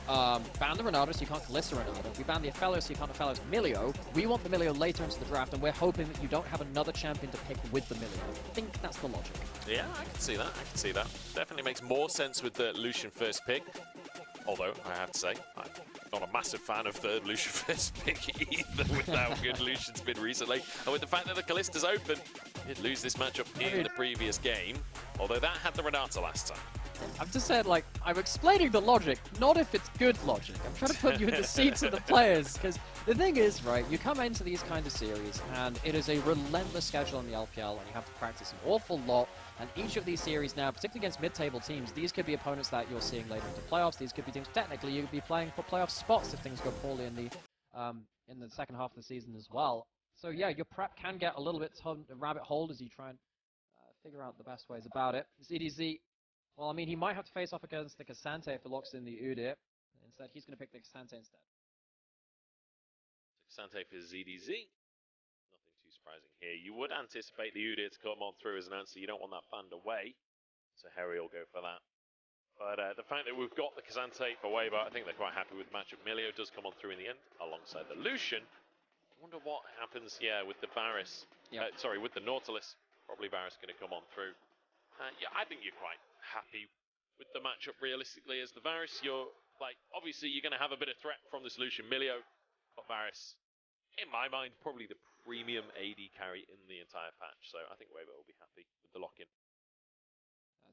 ban the Ronaldo so you can't Kalista Ronaldo. We ban the Ophelia so you can't Ophelios Milio. We want the Milio later into the draft, and we're hoping that you don't have another champion to pick with the Milio. I think that's the logic. Yeah, I can see that. I can see that. Definitely makes more sense with the Lucian first pick. Although, I have to say, I'm not a massive fan of the Lucian first pick either, with how good Lucian's been recently. And with the fact that the Kalista's open, did lose this matchup in the previous game. Although that had the Renata last time. I'm just saying, like, I'm explaining the logic, not if it's good logic. I'm trying to put you in the seats of the players, because the thing is, right, you come into these kind of series, and it is a relentless schedule in the LPL, and you have to practice an awful lot, and each of these series now, particularly against mid-table teams, these could be opponents that you're seeing later into playoffs, these could be teams, technically, you could be playing for playoff spots if things go poorly in the second half of the season as well. So yeah, your prep can get a little bit rabbit hole as you try and figure out the best ways about it. ZDZ, well, I mean, he might have to face off against the Cassante if it locks in the Udyr. Instead, he's going to pick the Cassante instead. Cassante for ZDZ. Nothing too surprising here. You would anticipate the Udyr to come on through as an answer. You don't want that fanned away. So Hery will go for that. But the fact that we've got the Cassante for Weibo, I think they're quite happy with the matchup. Milio does come on through in the end, alongside the Lucian. I wonder what happens, yeah, with the Varus. Yep. Sorry, with the Nautilus. Probably Varus going to come on through. Yeah, I think you're quite happy with the matchup realistically as the Varus. You're like, obviously you're going to have a bit of threat from this Lucian Milio, but Varus, in my mind, probably the premium AD carry in the entire patch. So I think Weibo will be happy with the lock-in.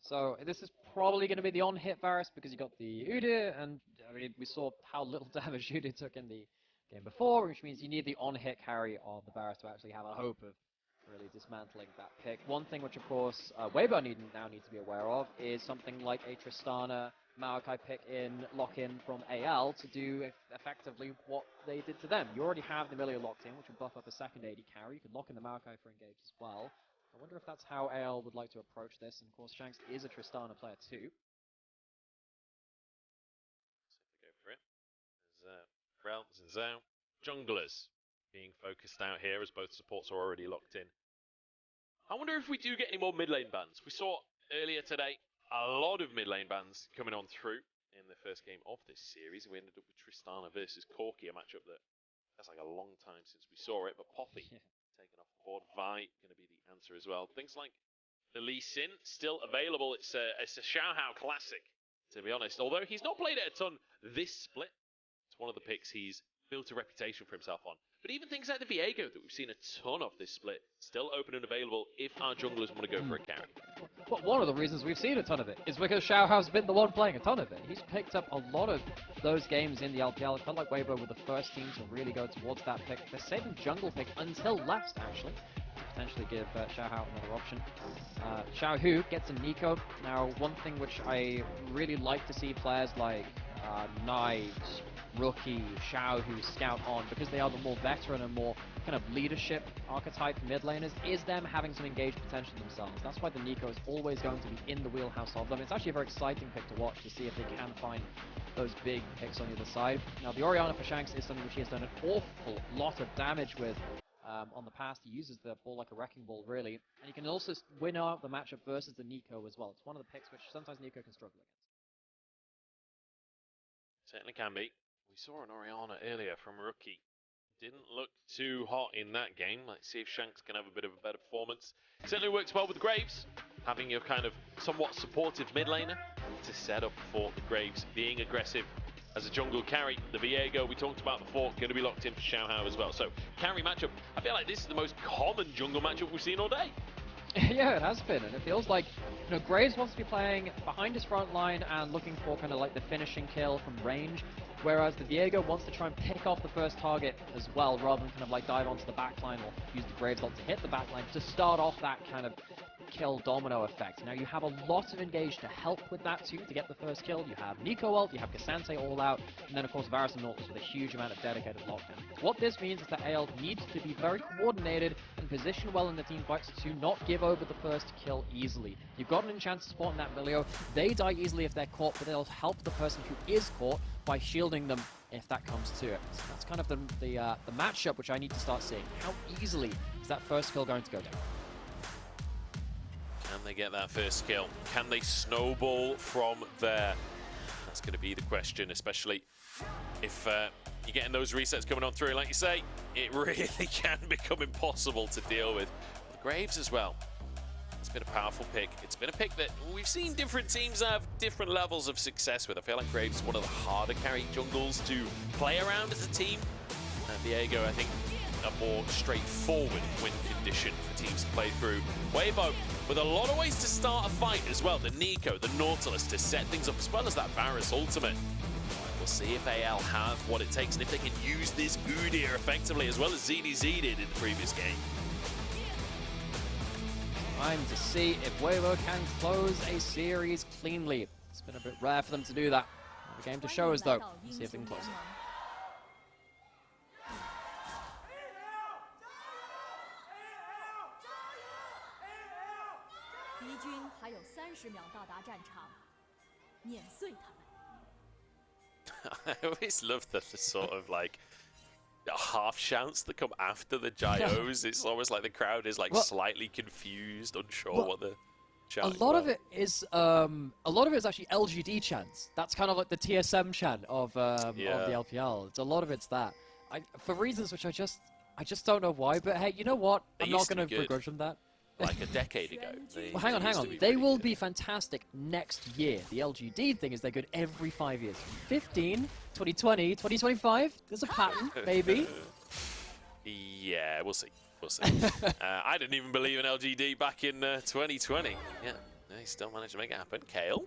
So this is probably going to be the on-hit Varus because you got the Udyr, and I mean, we saw how little damage Udyr took in the game before, which means you need the on-hit carry of the Varus to actually have a hope of really dismantling that pick. One thing which, of course, Weibo now need to be aware of is something like a Tristana Maokai pick in, lock-in from AL to do effectively what they did to them. You already have the Milio locked in, which will buff up a second AD carry. You could lock in the Maokai for engage as well. I wonder if that's how AL would like to approach this, and of course Shanks is a Tristana player too. So if they go for it, there's Rel, Zinzao, junglers being focused out here as both supports are already locked in. I wonder if we do get any more mid lane bans. We saw earlier today a lot of mid lane bans coming on through in the first game of this series. We ended up with Tristana versus Corki, a matchup that's like a long time since we saw it, but Poppy taken off the board. Vi going to be the answer as well. Things like the Lee Sin still available. It's a XiaoHao classic, to be honest. Although he's not played it a ton this split, it's one of the picks he's built a reputation for himself on. But even things like the Viego that we've seen a ton of this split, still open and available if our junglers want to go for a carry. Well, one of the reasons we've seen a ton of it is because XiaoHao's been the one playing a ton of it. He's picked up a lot of those games in the LPL. It felt like Weibo were the first team to really go towards that pick. They're saving jungle pick until last, actually. Potentially give XiaoHao another option. Xiaohu gets a Nico. Now, one thing which I really like to see players like Knives, Rookie, Xiaohu scout on, because they are the more veteran and more kind of leadership archetype mid laners, is them having some engaged potential themselves. That's why the Nico is always going to be in the wheelhouse of them. It's actually a very exciting pick to watch to see if they can find those big picks on the other side. Now, the Orianna for Shanks is something which he has done an awful lot of damage with on the past. He uses the ball like a wrecking ball, really. And you can also win out the matchup versus the Nico as well. It's one of the picks which sometimes Nico can struggle against. Certainly can be. We saw an Orianna earlier from Rookie. Didn't look too hot in that game. Let's see if Shanks can have a bit of a better performance. Certainly works well with Graves, having your kind of somewhat supportive mid laner to set up for the Graves being aggressive as a jungle carry. The Viego we talked about before, going to be locked in for XiaoHao as well. So carry matchup, I feel like this is the most common jungle matchup we've seen all day. Yeah, it has been, and it feels like, you know, Graves wants to be playing behind his front line and looking for kind of like the finishing kill from range, whereas the Viego wants to try and pick off the first target as well, rather than kind of like dive onto the backline or use the Graves ult to hit the backline to start off that kind of kill domino effect. Now you have a lot of engage to help with that too, to get the first kill. You have Nico ult, you have Cassante all out, and then of course Varus and Nautilus with a huge amount of dedicated lockdown. What this means is that AL needs to be very coordinated and positioned well in the team fights to not give over the first kill easily. You've got an enchanted support in that Milio. They die easily if they're caught, but they'll help the person who is caught by shielding them if that comes to it. So that's kind of the matchup which I need to start seeing. How easily is that first kill going to go down? Can they get that first kill? Can they snowball from there? That's going to be the question, especially if you're getting those resets coming on through. Like you say, it really can become impossible to deal with. The Graves as well. It's been a powerful pick. It's been a pick that we've seen different teams have different levels of success with. I feel like Graves is one of the harder carry jungles to play around as a team. And Viego, I think, a more straightforward win condition for teams to play through. Weibo with a lot of ways to start a fight as well. The Nico, the Nautilus to set things up, as well as that Varus ultimate. We'll see if AL have what it takes and if they can use this Udyr effectively, as well as ZDZ did in the previous game. Time to see if Weibo can close a series cleanly. It's been a bit rare for them to do that. The game to show us, though. Let's see if they can close it. I always love the sort of like half shouts that come after the gyos. It's almost like the crowd is like slightly confused, unsure what the shouting. A lot of it is actually LGD chants. That's kind of like the TSM chant of the LPL. It's a lot of it's that. For reasons which I just don't know why. But hey, you know what? I'm not going to begrudge them that. Like a decade ago. Well, hang on. They will be fantastic next year. The LGD thing is they're good every 5 years. 15, 2020, 2025. There's a pattern, maybe. Yeah, we'll see. We'll see. I didn't even believe in LGD back in 2020. Yeah, they still managed to make it happen. Kael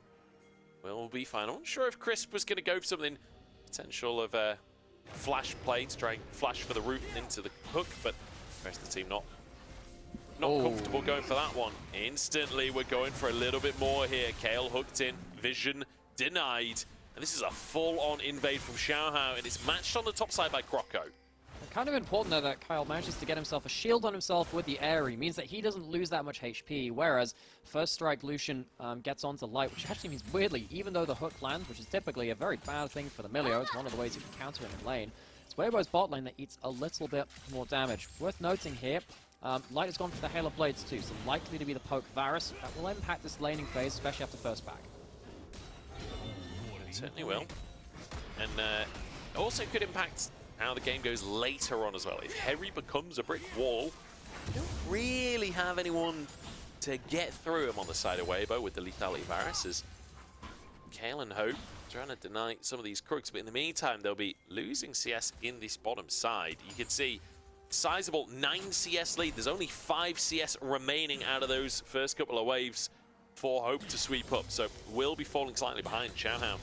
will be fine. I'm not sure if Crisp was going to go for something potential of a flash play to try and flash for the root into the hook, but the rest of the team not comfortable going for that one. Instantly, we're going for a little bit more here. Kael hooked in, vision denied, and this is a full-on invade from XiaoHao, and it's matched on the top side by Croco. Kind of important though that Kael manages to get himself a shield on himself with the Hery. Means that he doesn't lose that much HP, whereas First Strike Lucian gets onto Light, which actually means, weirdly, even though the hook lands, which is typically a very bad thing for the Milio, it's one of the ways you can counter him in lane. It's Weibo's bot lane that eats a little bit more damage. Worth noting here, Light has gone for the Halo Blades too, so likely to be the poke Varus. That will impact this laning phase, especially after first pack. It certainly will. And also could impact how the game goes later on as well. If Hery becomes a brick wall, you don't really have anyone to get through him on the side of Weibo with the lethality Varus, as Kael and Hope trying to deny some of these crooks, but in the meantime they'll be losing CS in this bottom side. You can see sizable 9 CS lead. There's only 5 CS remaining out of those first couple of waves for Hope to sweep up, so will be falling slightly behind. XiaoHao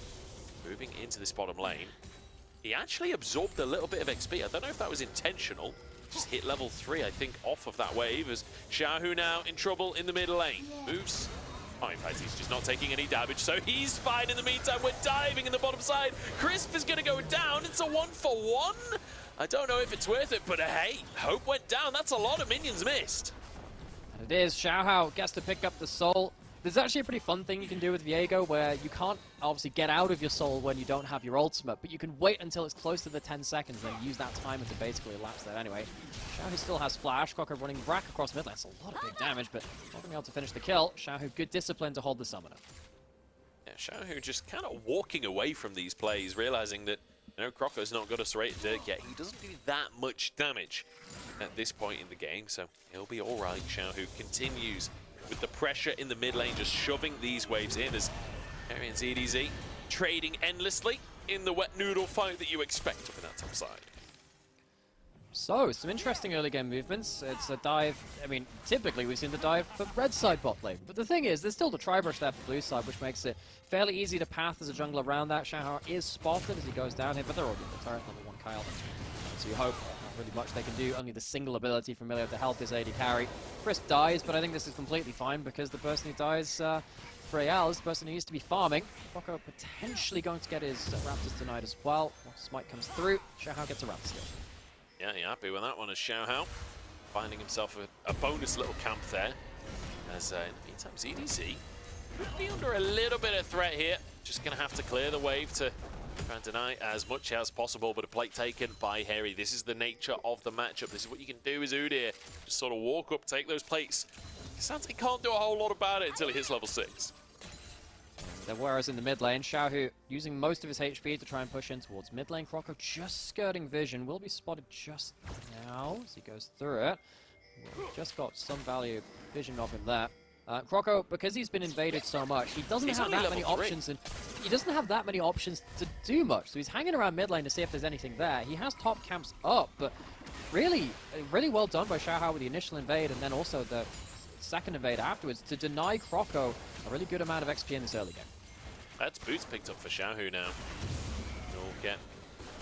moving into this bottom lane. He actually absorbed a little bit of XP. I don't know if that was intentional. Just hit level 3, I think, off of that wave, as Xiaohu now in trouble in the middle lane. Moves. Oh, in fact, he's just not taking any damage, so he's fine in the meantime. We're diving in the bottom side. Crisp is going to go down. It's a 1-for-1. I don't know if it's worth it, but hey, Hope went down. That's a lot of minions missed. And it is. XiaoHao gets to pick up the soul. There's actually a pretty fun thing you can do with Viego where you can't obviously get out of your soul when you don't have your ultimate, but you can wait until it's close to the 10 seconds and then use that timer to basically elapse that anyway. Xiaohu still has flash. Croco running back across mid. That's a lot of big damage, but not going to be able to finish the kill. Xiaohu, good discipline to hold the summoner. Yeah, Xiaohu just kind of walking away from these plays, realizing that Croco's not got us right dirt yet. He doesn't do that much damage at this point in the game, so he'll be all right. Xiaohu continues with the pressure in the mid lane, just shoving these waves in as Hery and ZDZ trading endlessly in the wet noodle fight that you expect up in that top side. So, some interesting early game movements. It's a dive. I mean, typically we've seen the dive for red side bot lane, but the thing is, there's still the tri-brush there for blue side, which makes it fairly easy to path as a jungler around that. XiaoHao is spotted as he goes down here, but they're already in the turret, level 1 Kael. So you hope not really much they can do. Only the single ability from Milio to help his AD carry. Crisp dies, but I think this is completely fine because the person who dies for AL is the person who needs to be farming. Croco potentially going to get his Raptors denied as well. Once Smite comes through, XiaoHao gets a Raptor skill. Yeah, you're happy with that one as XiaoHao finding himself a bonus little camp there. As in the meantime, ZDZ could be under a little bit of threat here. Just going to have to clear the wave to try and deny as much as possible, but a plate taken by Hery. This is the nature of the matchup. This is what you can do as Udyr. Just sort of walk up, take those plates. Santi can't do a whole lot about it until he hits level 6. Whereas in the mid lane, Xiaohu using most of his HP to try and push in towards mid lane. Croco just skirting vision, will be spotted just now as he goes through it. Just got some value vision of him there. Croco, because he's been invaded so much, he doesn't have that many options, and he doesn't have that many options to do much. So he's hanging around mid lane to see if there's anything there. He has top camps up, but really well done by XiaoHao with the initial invade, and then also the second invade afterwards to deny Croco a really good amount of XP in this early game. That's boots picked up for Xiaohu now. He'll get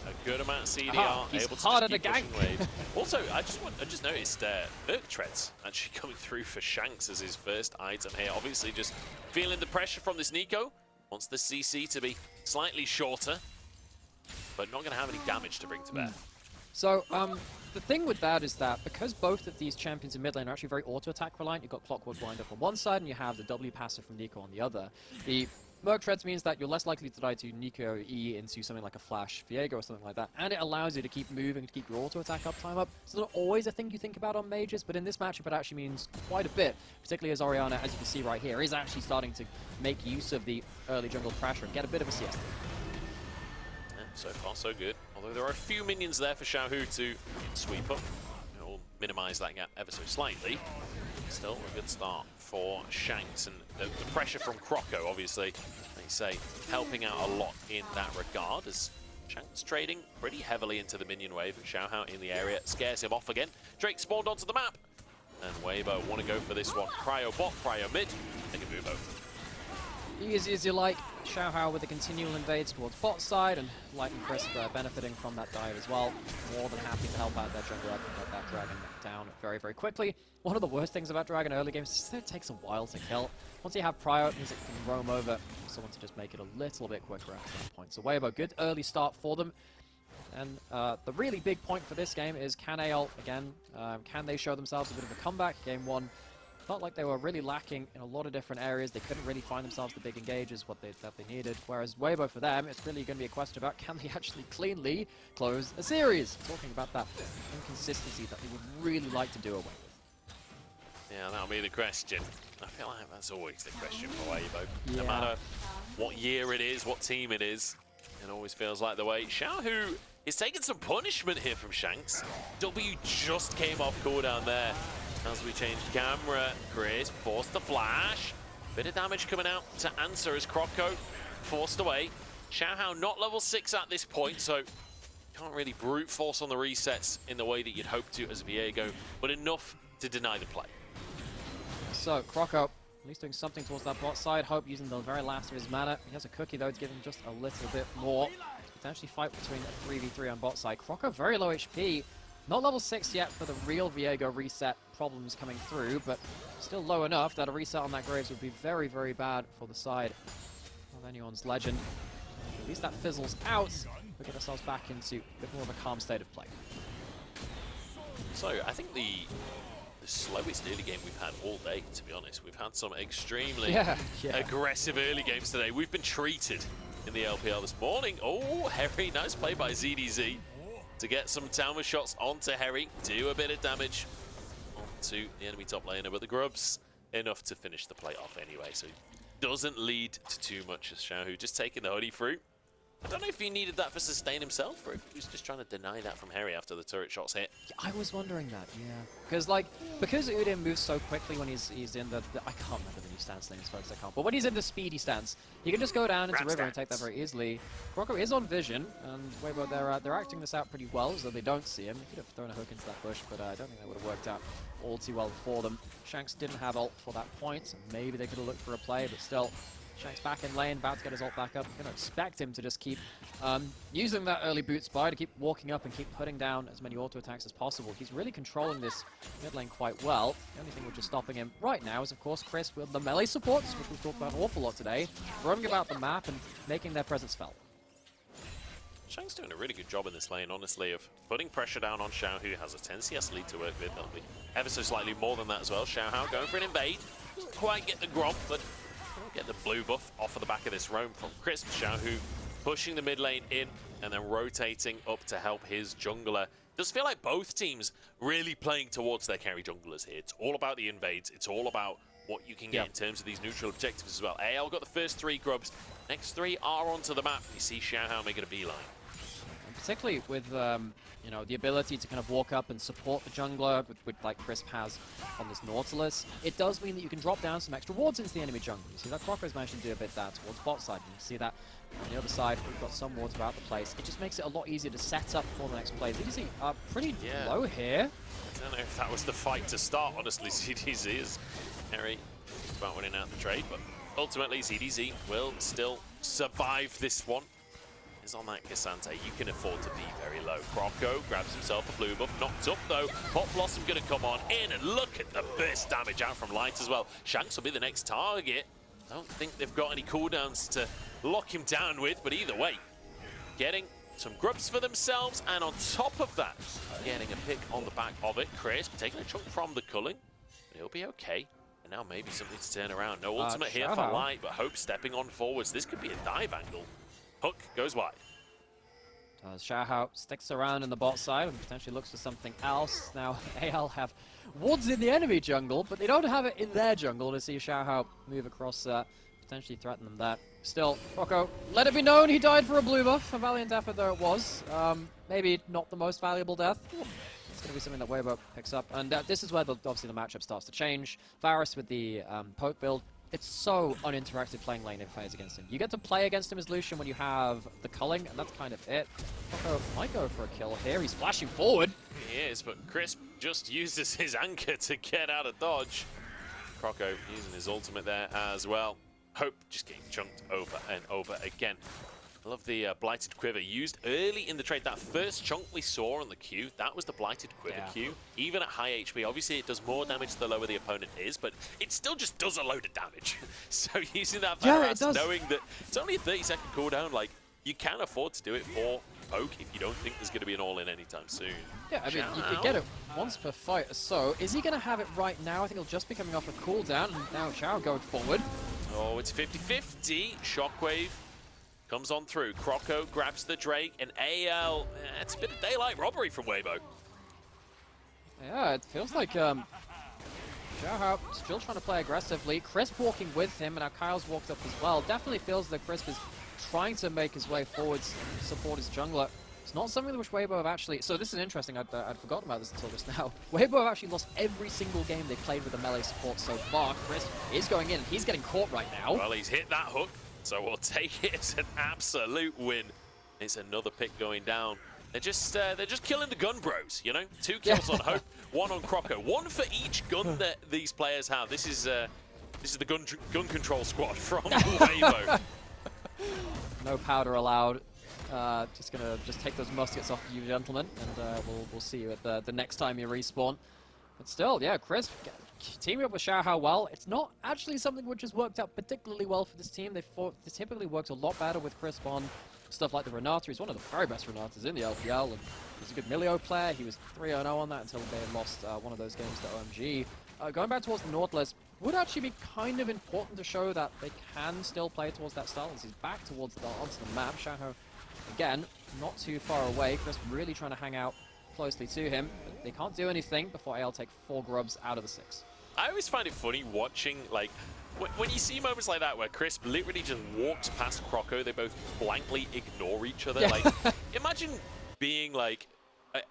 a good amount of CDR, he's able to harder just to keep gank. pushing waves. Also, I just noticed Erk Treads actually coming through for Shanks as his first item here. Obviously just feeling the pressure from this Nico. Wants the CC to be slightly shorter, but not going to have any damage to bring to bear. So, the thing with that is that because both of these champions in mid lane are actually very auto-attack reliant, you've got Clockwork wind up on one side and you have the W passive from Nico on the other. The Merc Treads means that you're less likely to die to Nico E into something like a Flash Viego or something like that, and it allows you to keep moving, to keep your auto-attack uptime up. It's not always a thing you think about on mages, but in this matchup it actually means quite a bit, particularly as Orianna, as you can see right here, is actually starting to make use of the early jungle pressure and get a bit of a CS. Yeah, so far so good, although there are a few minions there for Xiaohu to sweep up. It'll minimize that gap ever so slightly. Still a good start for Shanks, and the pressure from Croco, obviously, they say, helping out a lot in that regard, as Shanks trading pretty heavily into the minion wave, and XiaoHao in the area scares him off again. Drake spawned onto the map, and Weibo want to go for this one. Cryo bot, cryo mid, they can do both. Easy as you like. XiaoHao with the continual invades towards bot side, and Light and Crisp benefiting from that dive as well. More than happy to help out that jungler and get that dragon down very quickly. One of the worst things about dragon early games is that it takes a while to kill. Once you have prio, it means it can roam over. So want to just make it a little bit quicker at that point. So Weibo, good early start for them. And the really big point for this game is can AL, again, can they show themselves a bit of a comeback? Game one felt like they were really lacking in a lot of different areas. They couldn't really find themselves the big engages that they needed. Whereas Weibo, for them, it's really going to be a question about can they actually cleanly close a series? Talking about that inconsistency that they would really like to do away with. Yeah, that'll be the question. I feel like that's always the question for Weibo. Yeah. No matter what year it is, what team it is, it always feels like the way. Xiaohu is taking some punishment here from Shanks. W just came off cooldown there. As we change camera, Chris forced the flash. Bit of damage coming out to answer as Croco forced away. XiaoHao not level 6 at this point, so can't really brute force on the resets in the way that you'd hope to as Viego, but enough to deny the play. So, Croco, at least doing something towards that bot side. Hope using the very last of his mana. He has a cookie though, to give him just a little bit more. Potentially fight between a 3v3 on bot side. Croco very low HP. Not level 6 yet for the real Viego reset problems coming through, but still low enough that a reset on that Graves would be very bad for the side of anyone's legend. At least that fizzles out. We'll get ourselves back into a bit more of a calm state of play. So, I think the slowest early game we've had all day, to be honest. We've had some extremely aggressive early games today. We've been treated in the LPL this morning. Oh, Hery, nice play by ZDZ to get some tower shots onto Hery, do a bit of damage onto the enemy top laner, but the Grubs enough to finish the play off anyway, so doesn't lead to too much as Xiaohu just taking the hoodie through. I don't know if he needed that for sustain himself, or if he was just trying to deny that from Hery after the turret shots hit. Yeah, I was wondering that, yeah. Because Udin moves so quickly when he's in the I can't remember the new stance names, folks, I can't. But when he's in the speedy stance, he can just go down into river and take that very easily. Croco is on vision, and Weibo, they're acting this out pretty well, so they don't see him. He could have thrown a hook into that bush, but I don't think that would have worked out all too well for them. Shanks didn't have ult for that point, so maybe they could have looked for a play, but still. Shanks back in lane, about to get his ult back up. I'm going to expect him to just keep using that early boot spy to keep walking up and keep putting down as many auto attacks as possible. He's really controlling this mid lane quite well. The only thing which is stopping him right now is, of course, Chris with the melee supports, which we've talked about an awful lot today, roaming about the map and making their presence felt. Shanks doing a really good job in this lane, honestly, of putting pressure down on Xiao, who has a 10 CS lead to work with. That'll be ever so slightly more than that as well. XiaoHao going for an invade. Doesn't quite get the Gromp, but get the blue buff off of the back of this roam from Crisp. Xiaohu pushing the mid lane in and then rotating up to help his jungler. Does feel like both teams really playing towards their carry junglers here. It's all about the invades. It's all about what you can get in terms of these neutral objectives as well. AL got the first 3 grubs. Next 3 are onto the map. You see XiaoHao making a beeline. And particularly with you know, the ability to kind of walk up and support the jungler, with like Crisp has on this Nautilus, it does mean that you can drop down some extra wards into the enemy jungle. You see that Croco's managed to do a bit there towards bot side. You can see that on the other side, we've got some wards throughout the place. It just makes it a lot easier to set up for the next play. ZDZ are pretty low here. I don't know if that was the fight to start, honestly. ZDZ is Hery about winning out the trade, but ultimately ZDZ will still survive this one. Is on that Cassante, you can afford to be very low. Croco grabs himself a blue buff, knocked up though. Pop Blossom gonna come on in, and look at the burst damage out from Light as well. Shanks will be the next target. I don't think they've got any cooldowns to lock him down with, but either way, getting some grubs for themselves, and on top of that, getting a pick on the back of it. Crisp taking a chunk from the culling, but he'll be okay. And now maybe something to turn around. No ultimate here for Light, but Hope stepping on forwards. This could be a dive angle. Hook goes wide. XiaoHao sticks around in the bot side and potentially looks for something else. Now, AL have wards in the enemy jungle, but they don't have it in their jungle. To see XiaoHao move across, potentially threaten them there. Still, Croco, let it be known he died for a blue buff. A valiant effort though it was. Maybe not the most valuable death. It's going to be something that Weibo picks up. And this is where obviously the matchup starts to change. Varus with the poke build. It's so uninteractive playing lane phase against him. You get to play against him as Lucian when you have the culling, and that's kind of it. Croco might go for a kill here. He's flashing forward. He is, but Crisp just uses his anchor to get out of dodge. Croco using his ultimate there as well. Hope just getting chunked over and over again. I love the Blighted Quiver used early in the trade. That first chunk we saw on the Q, that was the Blighted Quiver Q. Even at high HP, obviously it does more damage the lower the opponent is, but it still just does a load of damage. So using that Varus, knowing that it's only a 30-second cooldown, like, you can afford to do it for poke if you don't think there's going to be an all-in anytime soon. Yeah, I mean, you could get it once per fight. So, is he going to have it right now? I think he'll just be coming off a cooldown, and now Xiao going forward. Oh, it's 50-50. Shockwave comes on through. Croco grabs the Drake, and AL, it's a bit of daylight robbery from Weibo. Yeah, it feels like XiaoHao still trying to play aggressively. Crisp walking with him, and now Kael's walked up as well. Definitely feels that Crisp is trying to make his way forwards, support his jungler. It's not something which Weibo have actually... So this is interesting, I'd forgotten about this until just now. Weibo have actually lost every single game they've played with a melee support so far. Crisp is going in, and he's getting caught right now. Well, he's hit that hook, so we'll take it as an absolute win. It's another pick going down. They're just killing the gun bros, you know? 2 kills on Hope, 1 on Croco. 1 for each gun that these players have. This is the gun control squad from Weibo. No powder allowed. Just gonna take those muskets off you, gentlemen, and we'll see you at the next time you respawn. But still, yeah, Crisp teaming up with XiaoHao well. It's not actually something which has worked out particularly well for this team. This typically works a lot better with Crisp on stuff like the Renata. He's one of the very best Renatas in the LPL, and he's a good Milio player. He was 3-0 on that until they lost one of those games to OMG. Going back towards the Nautilus would actually be kind of important to show that they can still play towards that style. As he's back towards onto the map. XiaoHao, again, not too far away. Crisp really trying to hang out closely to him. But they can't do anything before AL take 4 grubs out of the 6. I always find it funny watching, like, when you see moments like that where Crisp literally just walks past Croco, they both blankly ignore each other. Like, imagine being like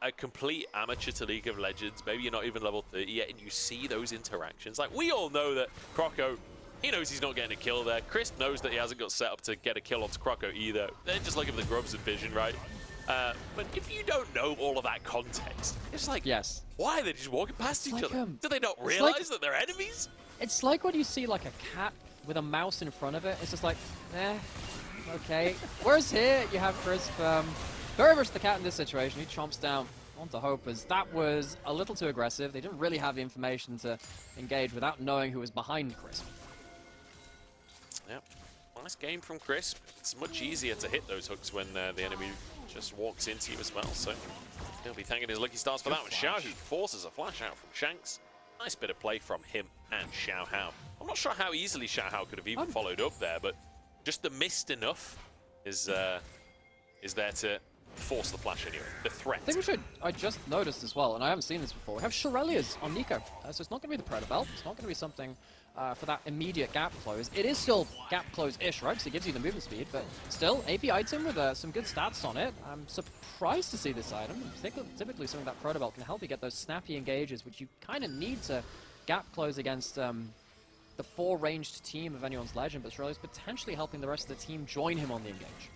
a complete amateur to League of Legends, maybe you're not even level 30 yet, and you see those interactions. Like, we all know that Croco, he knows he's not getting a kill there. Crisp knows that he hasn't got set up to get a kill onto Croco either. They're just looking for the grubs and vision, right? But if you don't know all of that context, it's like, why are they just walking past each other? Do they not realize that they're enemies? It's like when you see like a cat with a mouse in front of it. It's just like, okay. Whereas here you have Crisp, very much the cat in this situation. He chomps down onto Hope, as that was a little too aggressive. They didn't really have the information to engage without knowing who was behind Crisp. Yep. Nice game from Crisp. It's much easier to hit those hooks when the enemy just walks into you as well, so he'll be thanking his lucky stars for that one. Xiaohu forces a flash out from Shanks. Nice bit of play from him and XiaoHao. I'm not sure how easily XiaoHao could have even followed up there, but just the mist enough is there to force the flash anyway. The threat. I think we should. I just noticed as well, and I haven't seen this before. We have Shirelias on Nico, so it's not going to be the Predator Belt. It's not going to be something for that immediate gap close. It is still gap close-ish, right? Because it gives you the movement speed, but still, AP item with some good stats on it. I'm surprised to see this item. Typically, something that Predator Belt can help you get those snappy engages, which you kind of need to gap close against the 4-ranged team of anyone's Legend, but Shirelia's potentially helping the rest of the team join him on the engage.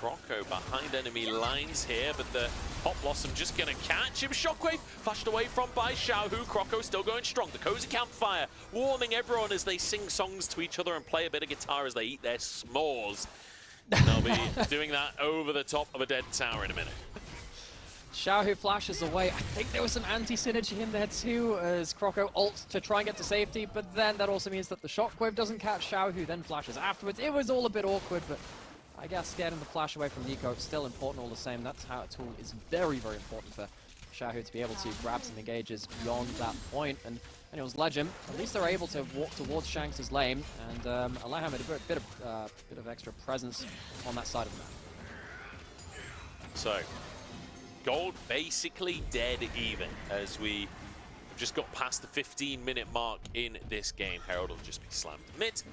Croco behind enemy lines here, but the Pop Blossom just gonna catch him. Shockwave flashed away from by Xiaohu. Croco still going strong. The cozy campfire warming everyone as they sing songs to each other and play a bit of guitar as they eat their s'mores. And they'll be doing that over the top of a dead tower in a minute. Xiaohu flashes away. I think there was some anti-synergy in there too, as Croco ults to try and get to safety, but then that also means that the Shockwave doesn't catch Xiaohu, then flashes afterwards. It was all a bit awkward, but I guess getting the flash away from Nico is still important all the same. That tower tool is very, very important for Xiaohu to be able to grab some engages beyond that point. And anyone's Legend, at least they're able to walk towards Shanks' lane and allow him a bit of extra presence on that side of the map. So, gold basically dead even as we just got past the 15-minute mark in this game. Herald will just be slammed mid.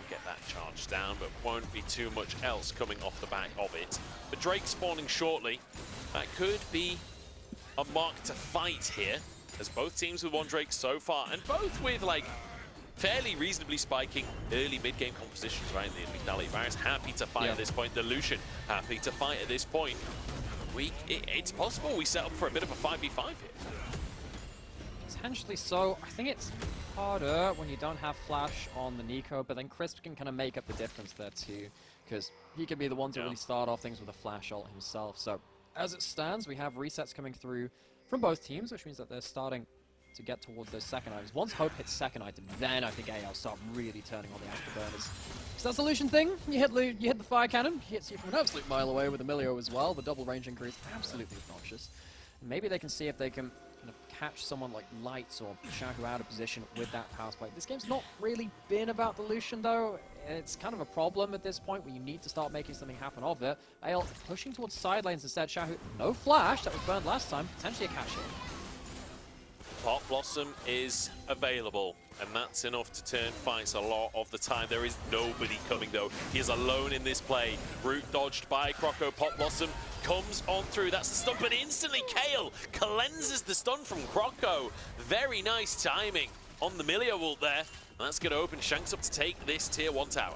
Get that charge down, but won't be too much else coming off the back of it. But Drake spawning shortly. That could be a mark to fight here, as both teams with one Drake so far, and both with like fairly reasonably spiking early mid-game compositions, right? The Migdali Varus happy to fight at this point. The Lucian happy to fight at this point. It's possible we set up for a bit of a 5v5 here. Potentially so. I think it's harder when you don't have flash on the Nico, but then Crisp can kind of make up the difference there too, because he can be the one to really start off things with a flash ult himself. So as it stands, we have resets coming through from both teams, which means that they're starting to get towards those second items. Once Hope hits second item, then I think AL start really turning on the afterburners. So that's the Lucian thing. You hit the fire cannon, he hits you from an absolute mile away with Emilio as well. The double range increase, absolutely obnoxious. Maybe they can see if they can kind of catch someone like Lights or Xiaohu out of position with that power spike. This game's not really been about the Lucian though. It's kind of a problem at this point where you need to start making something happen of it. AL pushing towards side lanes instead. Xiaohu, no flash, that was burned last time, potentially a catch hit. Pop Blossom is available, and that's enough to turn fights a lot of the time. There is nobody coming though. He is alone in this play. Root dodged by Croco. Pop Blossom comes on through. That's the stun, but instantly Kael cleanses the stun from Croco. Very nice timing on the Milio ult there. And that's going to open Shanks up to take this tier 1 tower.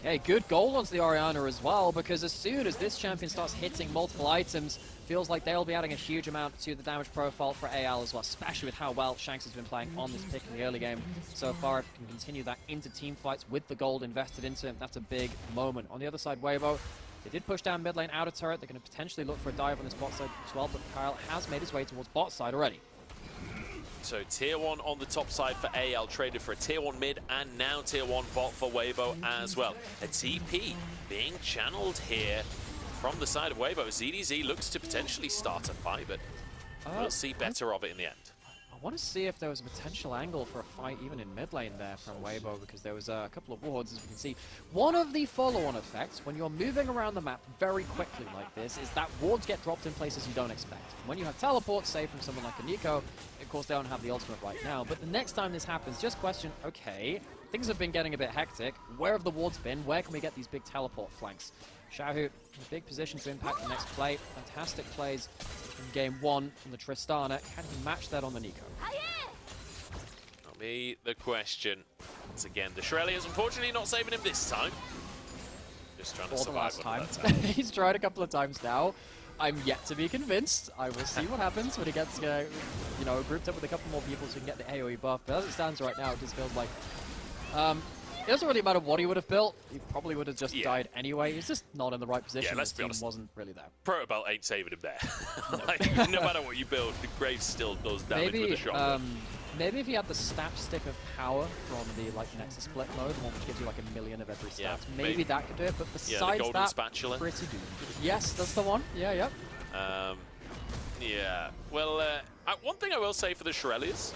Okay, good goal onto the Orianna as well, because as soon as this champion starts hitting multiple items, feels like they'll be adding a huge amount to the damage profile for AL as well, especially with how well Shanks has been playing on this pick in the early game so far. If he can continue that into team fights with the gold invested into him, that's a big moment. On the other side, Weibo, they did push down mid lane out of turret. They're going to potentially look for a dive on this bot side as well, but Kael has made his way towards bot side already. So tier 1 on the top side for AL, traded for a tier 1 mid and now tier 1 bot for Weibo as well. A TP being channeled here from the side of Weibo. ZDZ looks to potentially start a fight, but we'll see better of it in the end. I want to see if there was a potential angle for a fight even in mid lane there from Weibo, because there was a couple of wards, as we can see. One of the follow-on effects when you're moving around the map very quickly like this is that wards get dropped in places you don't expect. When you have teleports, say from someone like a Nico, of course they don't have the ultimate right now, but the next time this happens, just question, okay, things have been getting a bit hectic. Where have the wards been? Where can we get these big teleport flanks? Xiaohu in a big position to impact the next play. Fantastic plays in game 1 from the Tristana. Can he match that on the Nico? That'll be the question. Once again, the Shirley is unfortunately not saving him this time. Just trying to survive the last time. He's tried a couple of times now. I'm yet to be convinced. I will see what happens when he gets, you know, grouped up with a couple more people so he can get the AoE buff. But as it stands right now, it just feels like it doesn't really matter what he would have built. He probably would have just died anyway. He's just not in the right position. Let's be team honest. Wasn't really there. Proto Belt ain't saving him there. Like, no matter what you build, the Grave still does damage with a shot. Maybe if he had the snap stick of power from the Nexus split mode, the one which gives you like a million of every stat, maybe that could do it. But besides the golden that, spatula. pretty good. Yes, that's the one. Yeah. Well, one thing I will say for the Shirelias,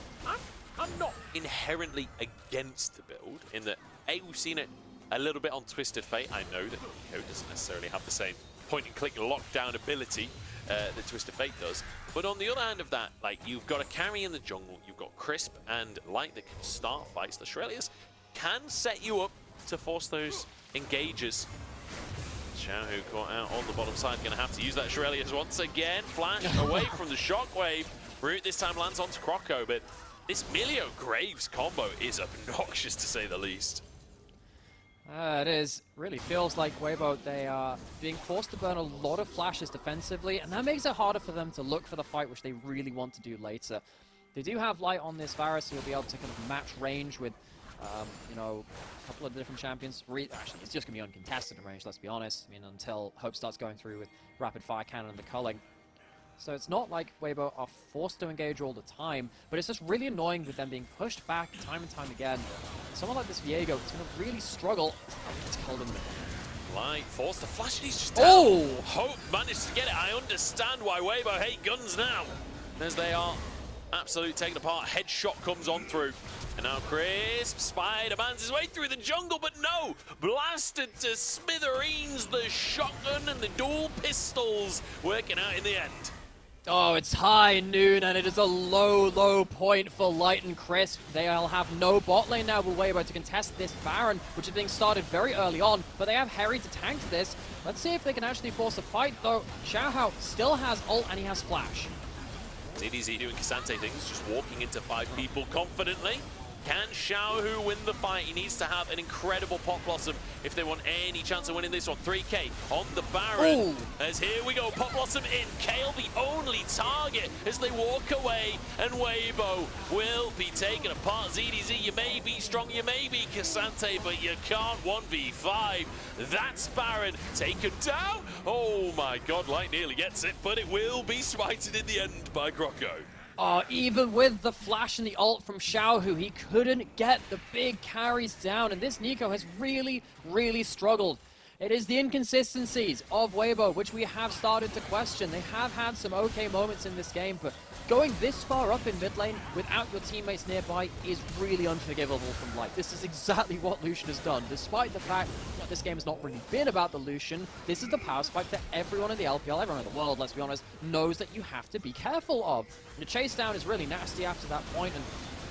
I'm not inherently against the build in that, we've seen it a little bit on Twisted Fate. I know that Nico doesn't necessarily have the same point-and-click lockdown ability that Twist of Fate does. But on the other hand of that, like, you've got a carry in the jungle, you've got Crisp and Light that can start fights. The Shurelias can set you up to force those engages. Xiaohu caught out on the bottom side, going to have to use that Shurelias once again. Flash away from the shockwave. Root this time lands onto Croco, but this Milio Graves combo is obnoxious to say the least. It is. Really feels like Weibo, they are being forced to burn a lot of flashes defensively, and that makes it harder for them to look for the fight, which they really want to do later. They do have Light on this Varus, so you'll be able to kind of match range with, you know, a couple of different champions. Actually, it's just going to be uncontested in range, let's be honest. I mean, until Hope starts going through with Rapid Fire Cannon and the culling. So it's not like Weibo are forced to engage all the time, but it's just really annoying with them being pushed back time and time again. Someone like this Viego is going to really struggle. It's cold in the middle. Light forced to flash, and he's just down. Oh! Hope managed to get it. I understand why Weibo hate guns now, as they are absolutely taken apart. Headshot comes on through, and now Crisp Spider-Man's his way through the jungle, but no! Blasted to smithereens, the shotgun and the dual pistols working out in the end. Oh, it's high noon, and it is a low, low point for Light and Crisp. They'll have no bot lane now with Weibo to contest this Baron, which is being started very early on, but they have Hery to tank this. Let's see if they can actually force a fight, though. XiaoHao still has ult, and he has flash. ZDZ doing Cassante things, just walking into 5 people confidently. Can Xiaohu win the fight? He needs to have an incredible Pop Blossom if they want any chance of winning this one. 3K on the Baron. Ooh. As here we go, Pop Blossom in. Kael the only target as they walk away, and Weibo will be taken apart. ZDZ, you may be strong, you may be Cassante, but you can't 1v5. That's Baron taken down. Oh my god, Light nearly gets it, but it will be smited in the end by Croco. Even with the flash and the ult from Xiaohu, he couldn't get the big carries down, and this Nico has really, really struggled. It is the inconsistencies of Weibo, which we have started to question. They have had some okay moments in this game, but going this far up in mid lane without your teammates nearby is really unforgivable from Light. This is exactly what Lucian has done. Despite the fact that this game has not really been about the Lucian, this is the power spike that everyone in the LPL, everyone in the world, let's be honest, knows that you have to be careful of. The chase down is really nasty after that point, and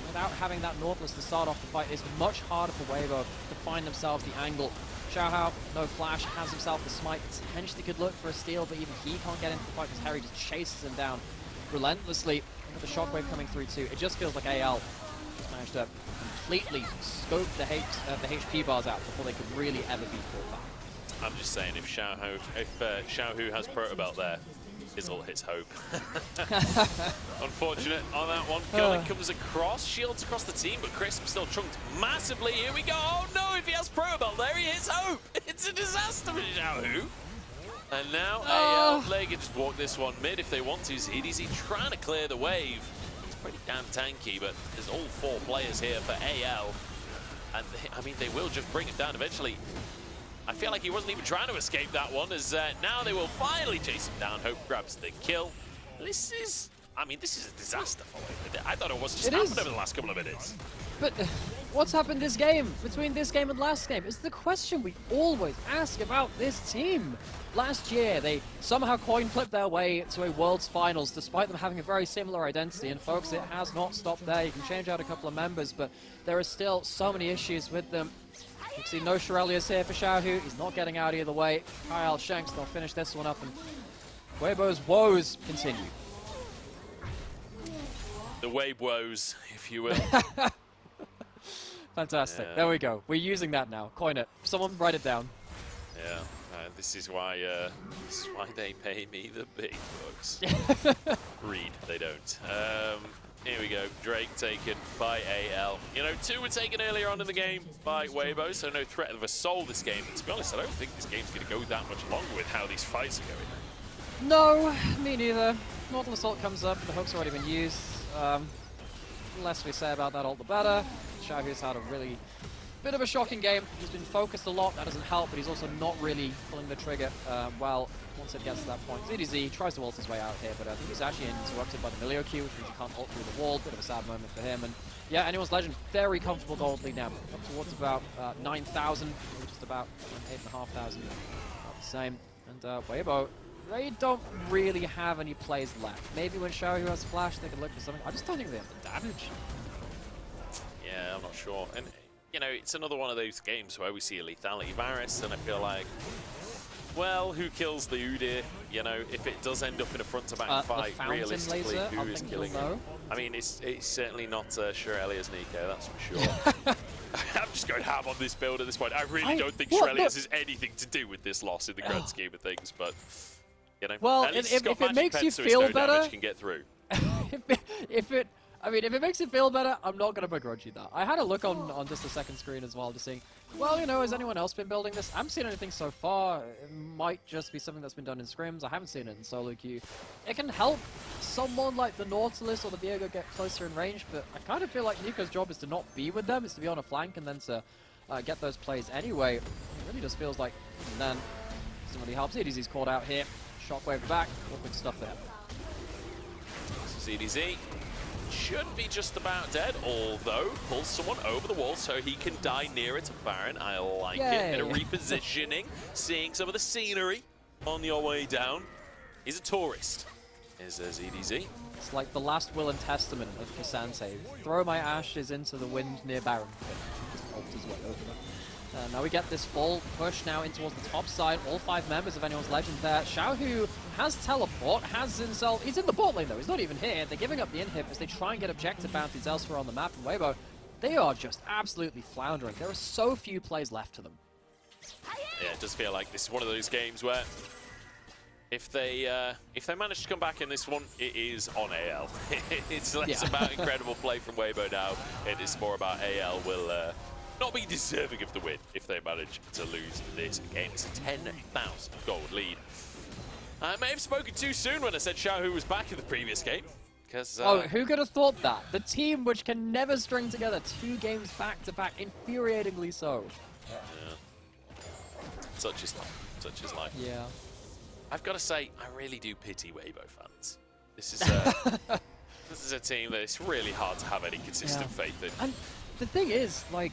without having that Nautilus to start off the fight, it's much harder for Weibo to find themselves the angle. XiaoHao, no flash, has himself the smite, potentially could look for a steal, but even he can't get into the fight because Hery just chases him down relentlessly. With the shockwave coming through too, it just feels like AL just managed to completely scope the HP bars out before they could really ever be fought back. I'm just saying, if Xiaohu has Proto Belt there, his ult hits Hope. Unfortunate on that one. Kael comes across, shields across the team, but Crisp still chunked massively. Here we go. Oh no, if he has Proto Belt there, he hits Hope. It's a disaster for Xiaohu. And now AL, they can just walk this one mid if they want to. ZDZ trying to clear the wave. It's pretty damn tanky, but there's all 4 players here for AL. And I mean, they will just bring it down eventually. I feel like he wasn't even trying to escape that one, as now they will finally chase him down. Hope grabs the kill. This is a disaster for him. I thought it was just happened over the last couple of minutes. But what's happened this game, between this game and last game, is the question we always ask about this team. Last year, they somehow coin flipped their way to a Worlds Finals, despite them having a very similar identity. And folks, it has not stopped there. You can change out a couple of members, but there are still so many issues with them. You can see no Shurelias here for Xiaohu. He's not getting out either way. Kael, Shanks, they'll finish this one up, and Weibo's woes continue. The Weibo woes, if you will. Fantastic. Yeah. There we go. We're using that now. Coin it. Someone write it down. Yeah. This is why they pay me the big bucks. Read, they don't. Here we go. Drake taken by AL. You know, 2 were taken earlier on in the game by Weibo, so no threat of a soul this game. But to be honest, I don't think this game's going to go that much longer with how these fights are going. No, me neither. Nautilus Assault comes up, the hook's already been used. The less we say about that ult, the better. Xiaohu's had a really bit of a shocking game. He's been focused a lot, that doesn't help, but he's also not really pulling the trigger well once it gets to that point. ZDZ tries to ult his way out here, but I think he's actually interrupted by the Milio Q, which means he can't ult through the wall. Bit of a sad moment for him. And yeah, Anyone's Legend, very comfortable gold lead now. Up towards about 9,000, just about 8,500. About the same. And Weibo, they don't really have any plays left. Maybe when Xiaohu has flash, they can look for something. I just don't think they have the damage. Yeah, I'm not sure. And, you know, it's another one of those games where we see a lethality Varus, and I feel like, well, who kills the Udyr? You know, if it does end up in a front-to-back fight, realistically, laser, who is killing him? I mean, it's certainly not Shirelia's Nico, that's for sure. I'm just going ham on this build at this point. I really don't think Shirelia's has anything to do with this loss in the grand scheme of things, but, you know, well, at least if it makes you so feel no better, can get through. if it makes you feel better, I'm not going to begrudge you that. I had a look on just the second screen as well, just seeing, well, you know, has anyone else been building this? I haven't seen anything so far. It might just be something that's been done in scrims. I haven't seen it in solo queue. It can help someone like the Nautilus or the Viego get closer in range, but I kind of feel like Nico's job is to not be with them, it's to be on a flank and then to get those plays anyway. It really just feels like, and then somebody helps. EDZ's called out here. Shockwave back. Good stuff there. This is EDZ. Should be just about dead, although pulls someone over the wall so he can die nearer to Baron. I like it. Bit of repositioning, seeing some of the scenery on your way down. He's a tourist, is EDZ. It's like the last will and testament of Cassante. Throw my ashes into the wind near Baron. Just ult his way over them. Now we get this full push now in towards the top side. All 5 members of anyone's legend there. Xiaohu has teleport, has himself... He's in the bot lane though, he's not even here. They're giving up the inhib as they try and get objective bounties elsewhere on the map. And Weibo, they are just absolutely floundering. There are so few plays left to them. Yeah, it does feel like this is one of those games where if they manage to come back in this one, it is on AL. It's less about incredible play from Weibo now. It is more about AL will... not be deserving of the win if they manage to lose this game. It's a 10,000 gold lead. I may have spoken too soon when I said Xiaohu was back in the previous game. Because who could have thought that? The team which can never string together 2 games back-to-back, infuriatingly so. Yeah. Such is life. Such is life. Yeah. I've got to say, I really do pity Weibo fans. This is this is a team that it's really hard to have any consistent faith in. And the thing is, like,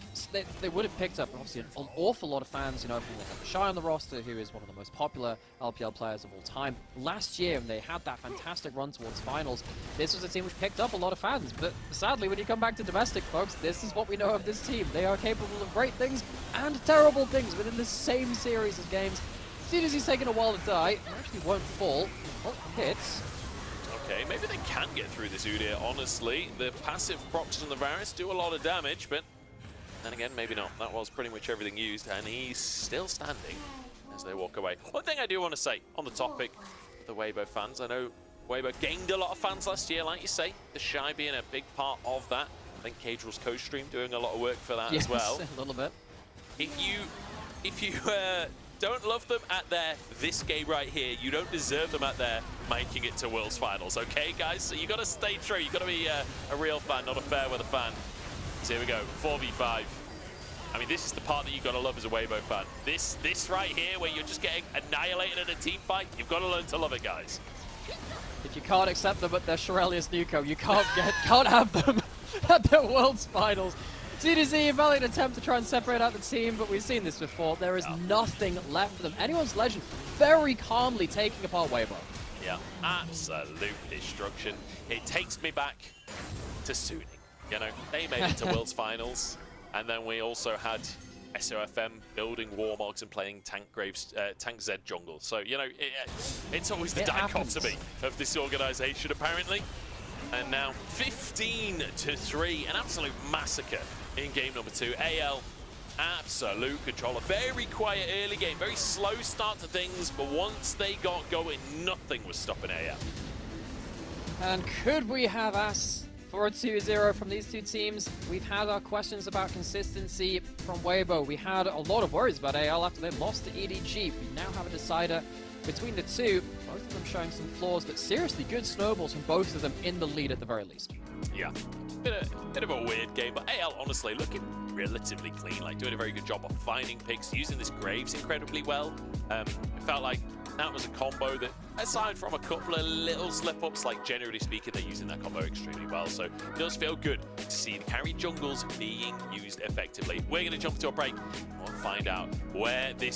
they would have picked up, obviously, an awful lot of fans, you know, from Shy on the roster, who is one of the most popular LPL players of all time. Last year, when they had that fantastic run towards finals, this was a team which picked up a lot of fans. But sadly, when you come back to domestic, folks, this is what we know of this team. They are capable of great things and terrible things within the same series of games. As soon as he's taking a while to die, he actually won't fall. Oh, hits. Okay, maybe they can get through this Udyr, honestly. The passive procs on the Varus do a lot of damage, but then again, maybe not. That was pretty much everything used, and he's still standing as they walk away. One thing I do want to say on the topic of the Weibo fans, I know Weibo gained a lot of fans last year, like you say, the Shy being a big part of that. I think Caedrel's co-stream doing a lot of work for that as well. A little bit. If you don't love them at their this game right here, you don't deserve them at their making it to Worlds Finals, okay, guys? So you got to stay true. You got to be a real fan, not a fair weather fan. So here we go, 4v5. I mean, this is the part that you got to love as a Weibo fan. This right here, where you're just getting annihilated in a team fight, you've got to learn to love it, guys. If you can't accept them at their Shirelius Nuko, you can't have them at their Worlds Finals. CDZ, a valiant attempt to try and separate out the team, but we've seen this before. There is nothing left for them. Anyone's legend very calmly taking apart Weibo. Yeah, absolute destruction. It takes me back to Sunny. You know, they made it to Worlds Finals, and then we also had SOFM building Warmogs and playing Tank Z jungle. So, you know, it's always the dichotomy of this organization, apparently. And now 15-3, an absolute massacre in game number 2. AL, absolute controller. Very quiet early game, very slow start to things, but once they got going, nothing was stopping AL. And could we have us for a 2-0 from these two teams? We've had our questions about consistency from Weibo. We had a lot of worries about AL after they lost to EDG. We now have a decider between the two, both of them showing some flaws, but seriously good snowballs from both of them in the lead at the very least. Yeah. Bit of a weird game, but AL honestly looking relatively clean, like doing a very good job of finding picks, using this Graves incredibly well. It felt like that was a combo that, aside from a couple of little slip-ups, like generally speaking, they're using that combo extremely well. So it does feel good to see the carry jungles being used effectively. We're going to jump to a break and find out where this